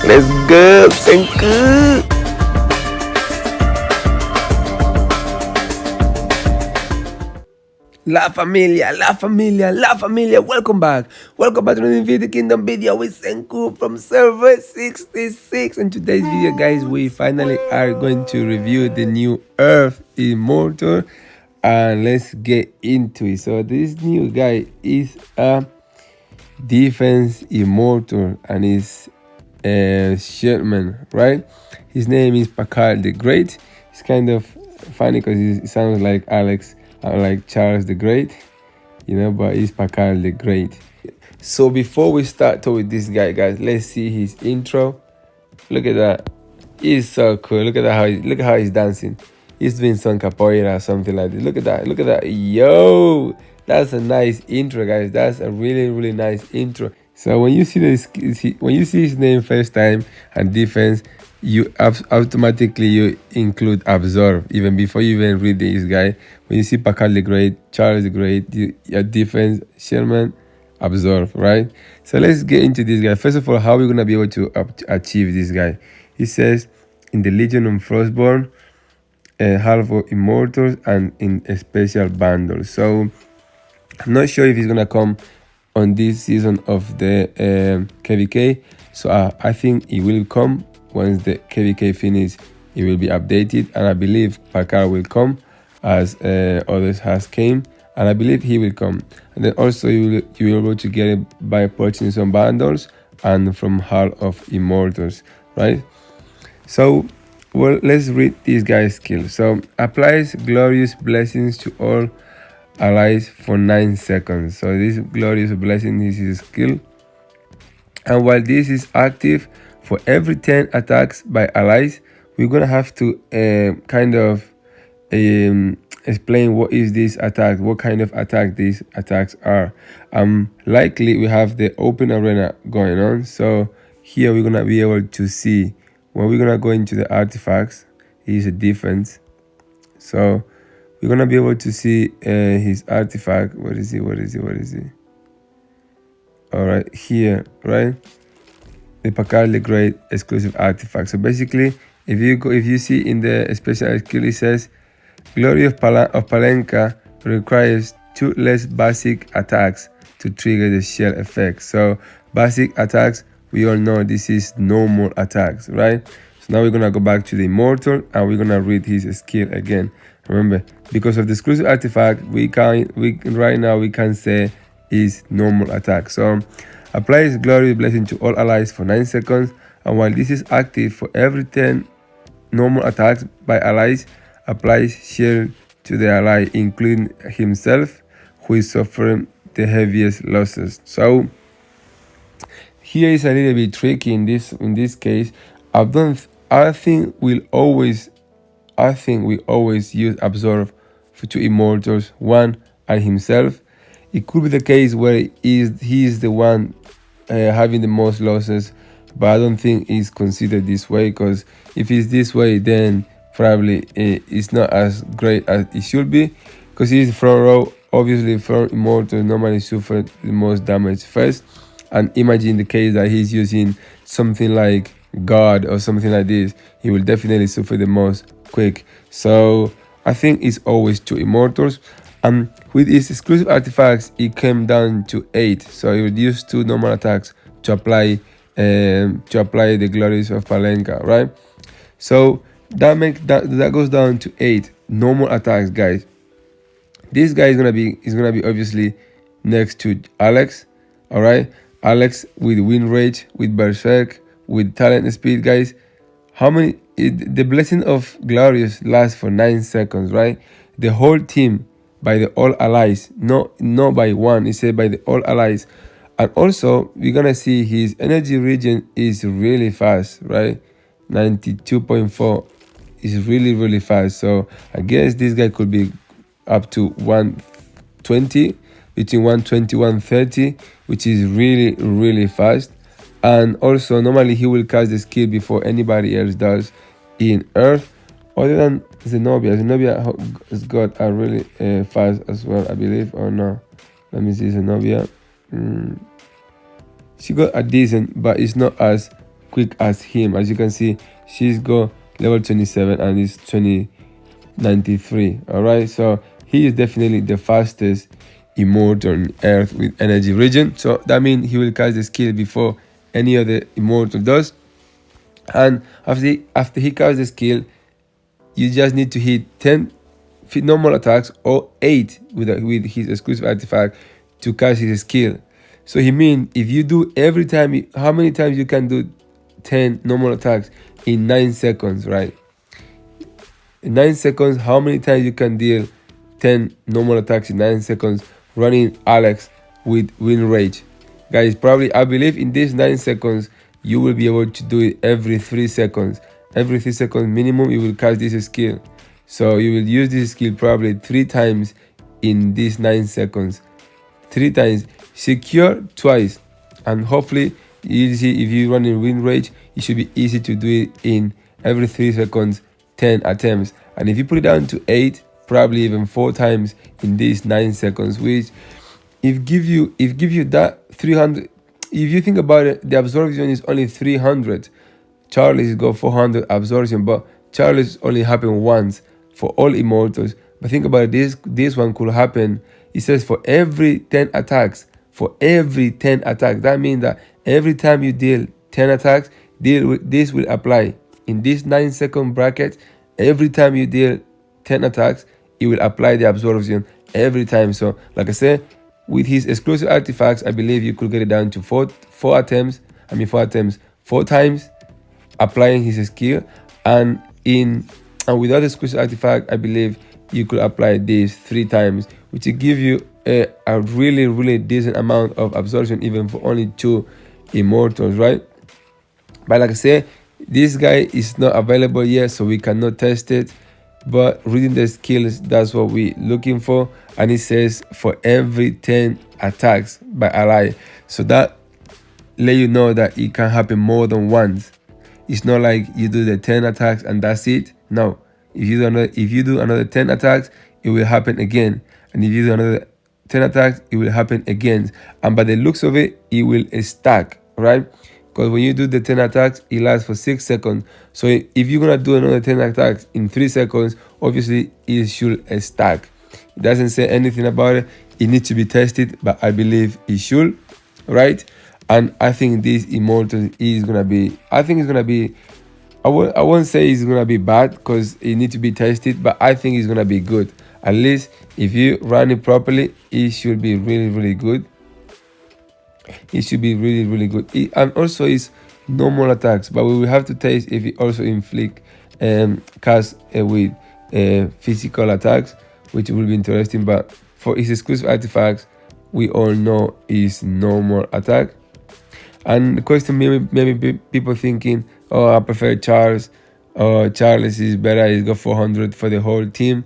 Let's go, Senku! La familia, la familia, la familia, welcome back. Welcome back to the Infinity Kingdom video with Senku from server 66. In today's video, guys, we finally are going to review the new Earth Immortal. And let's get into it. So this new guy is a defense immortal and is a shipman, right? His name is Pakal the Great. It's kind of funny because it sounds like Alex, like Charles the Great, you know, but he's Pakal the Great. So before we start with this guy, guys, let's see his intro. Look at that. He's so cool. Look at that. Look at how he's dancing. He's doing some capoeira or something like this. Look at that. Look at that. Yo, that's a nice intro, guys. That's a really nice intro. So when you see this, when you see his name first time and defense, you automatically you include absorb even before you even read this guy. When you see Pakal the Great, Charles the Great, your defense, Sherman, absorb, right? So let's get into this guy. First of all, how are we gonna be able to achieve this guy? He says in the Legion of Frostborn, half of immortals and in a special bundle. So I'm not sure if he's gonna come on this season of the KVK. So I think he will come once the KVK finish. It will be updated, and I believe Pakal will come as others has came, and I believe he will come. And then also you will be able to get it by purchasing some bundles and from Hall of Immortals, right? So well, let's read this guy's skill. So applies glorious blessings to all allies for 9 seconds. So this glorious blessing is his skill, and while this is active for every 10 attacks by allies, we're gonna have to kind of explain what is this attack, what kind of attack these attacks are. Likely we have the open arena going on, so here we're gonna be able to see when we're gonna go into the artifacts. He's a defense, so we're gonna be able to see his artifact. What is he? All right, here, right? The Pakal the Great exclusive artifact. So basically, if you see in the special skill, it says Glory of Palenka requires 2 less basic attacks to trigger the shell effect. So basic attacks, we all know this is normal attacks, right? So now we're gonna go back to the immortal and we're gonna read his skill again. Remember, because of the exclusive artifact, we right now we can say is normal attack. So applies glorious blessing to all allies for 9 seconds, and while this is active for every 10 normal attacks by allies, applies shield to the ally, including himself, who is suffering the heaviest losses. So here is a little bit tricky in this case. I think we always use absorb for 2 immortals, 1 and himself. It could be the case where he is the one having the most losses, but I don't think it's considered this way, because if it's this way, then probably it's not as great as it should be, because he's front row. Obviously, front immortals normally suffer the most damage first, and imagine the case that he's using something like God or something like this, he will definitely suffer the most quick. So I think it's always 2 immortals. With his exclusive artifacts, it came down to 8. So he reduced 2 normal attacks to apply the glories of Palenka, right? So that goes down to 8 normal attacks, guys. This guy is gonna be obviously next to Alex, all right? Alex with Wind Rage, with Berserk, with Talent Speed, guys. How many? The blessing of Glorious lasts for 9 seconds, right? The whole team by the all allies, not by one. It said by the all allies, and also we're gonna see his energy regen is really fast, right? 92.4 is really fast. So I guess this guy could be up to 120, between 120 130, which is really fast. And also normally he will cast the skill before anybody else does in Earth, other than Zenobia. Zenobia has got a really fast as well, I believe, or no? Let me see Zenobia. She got a decent, but it's not as quick as him. As you can see, she's got level 27 and it's 2093. All right, so he is definitely the fastest immortal on Earth with energy regen. So that means he will cast the skill before any other immortal does. And after he casts the skill, you just need to hit 10 normal attacks or 8 with his exclusive artifact to cast his skill. So he means if you do every time, how many times you can do 10 normal attacks in 9 seconds, right? In 9 seconds, how many times you can deal 10 normal attacks in 9 seconds running Alex with Wind Rage? Guys, probably, I believe in these 9 seconds, you will be able to do it every 3 seconds. Every 3 seconds minimum, you will cast this skill. So you will use this skill probably 3 times in these 9 seconds. 3 times, secure twice. And hopefully, you see if you run in Wind Rage, it should be easy to do it in every 3 seconds, 10 attempts. And if you put it down to 8, probably even 4 times in these 9 seconds, which if give you that 300, if you think about it, the absorption is only 300. Charlie's got 400 absorption, but Charlie's only happened once for all immortals. But think about it, this one could happen, it says for every 10 attacks. For every 10 attacks. That means that every time you deal 10 attacks, this will apply. In this 9-second bracket, every time you deal 10 attacks, it will apply the absorption every time. So, like I said, with his exclusive artifacts, I believe you could get it down to 4 times, applying his skill. And without exclusive artifact, I believe you could apply this 3 times, which will give you a really, really decent amount of absorption, even for only 2 immortals, right? But like I said, this guy is not available yet, so we cannot test it. But reading the skills, that's what we're looking for. And it says for every 10 attacks by ally. So that let you know that it can happen more than once. It's not like you do the 10 attacks and that's it. No, if you do another 10 attacks, it will happen again. And if you do another 10 attacks, it will happen again. And by the looks of it, it will stack, right? Because when you do the 10 attacks, it lasts for 6 seconds. So if you're going to do another 10 attacks in 3 seconds, obviously it should stack. It doesn't say anything about it. It needs to be tested, but I believe it should, right? And I think this immortal is going to be, I won't say it's going to be bad because it needs to be tested, but I think it's going to be good. At least if you run it properly, it should be really, really good. It should be really, really good. And also it's normal attacks, but we will have to test if it also inflict cast with physical attacks, which will be interesting. But for his exclusive artifacts, we all know is normal attack. And the question, maybe people thinking, oh, I prefer Charles, or Charles is better, he's got 400 for the whole team.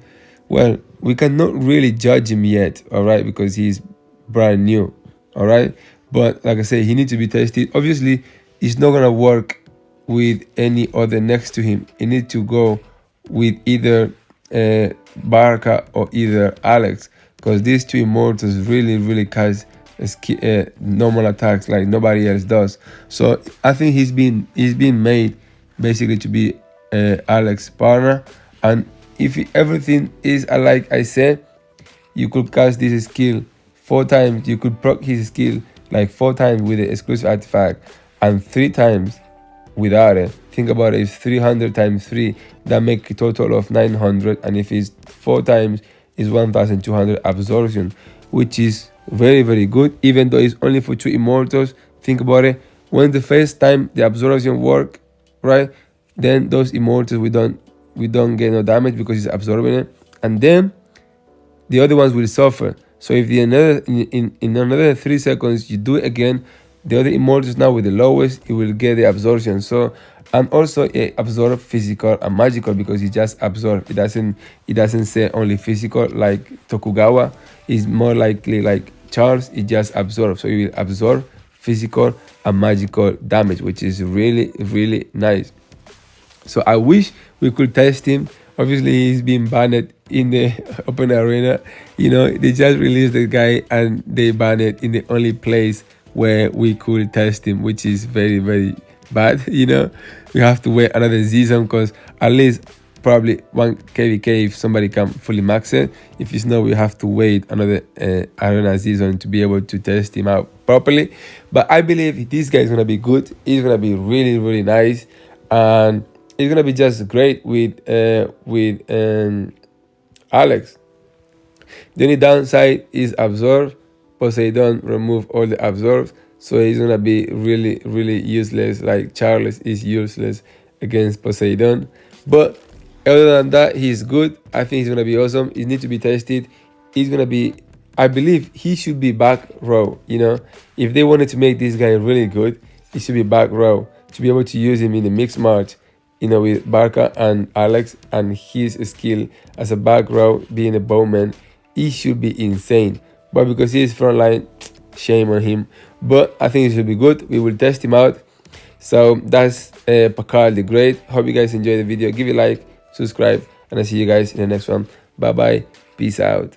Well, we cannot really judge him yet, all right, because he's brand new, all right. But like I said, he needs to be tested. Obviously, it's not gonna work with any other next to him. He needs to go with either Barca or either Alex, because these 2 immortals really, really cast normal attacks like nobody else does. So I think he's been made basically to be Alex's partner. And if everything is like I said, you could cast this skill 4 times. You could proc his skill like 4 times with the exclusive artifact and 3 times without it. Think about it, it's 300 times 3, that make a total of 900, and if it's 4 times, it's 1200 absorption, which is very, very good, even though it's only for 2 immortals. Think about it, when the first time the absorption work, right, then those immortals we don't get no damage because it's absorbing it, and then the other ones will suffer. So if in another 3 seconds you do it again, the other immortals now with the lowest, it will get the absorption. So, and also it absorb physical and magical because it just absorb. It doesn't say only physical like Tokugawa. It's more likely like Charles. It just absorbs. So it will absorb physical and magical damage, which is really, really nice. So I wish we could test him. Obviously, he's been banned in the open arena. You know, they just released the guy and they banned it in the only place where we could test him, which is very, very bad, you know. We have to wait another season because at least probably one KVK if somebody can fully max it. If it's not, we have to wait another arena season to be able to test him out properly. But I believe this guy is gonna be good. He's gonna be really, really nice, and it's gonna be just great with Alex. The only downside is absorb. Poseidon remove all the absorbs, so he's gonna be really, really useless. Like Charles is useless against Poseidon, but other than that, he's good. I think he's gonna be awesome. He needs to be tested. He's gonna be, I believe he should be back row. You know, if they wanted to make this guy really good, he should be back row to be able to use him in the mixed match. You know, with Barca and Alex and his skill as a back row, being a bowman, he should be insane. But because he is frontline, shame on him. But I think it should be good. We will test him out. So that's Pakal the Great. Hope you guys enjoy the video. Give it a like, subscribe, and I'll see you guys in the next one. Bye bye. Peace out.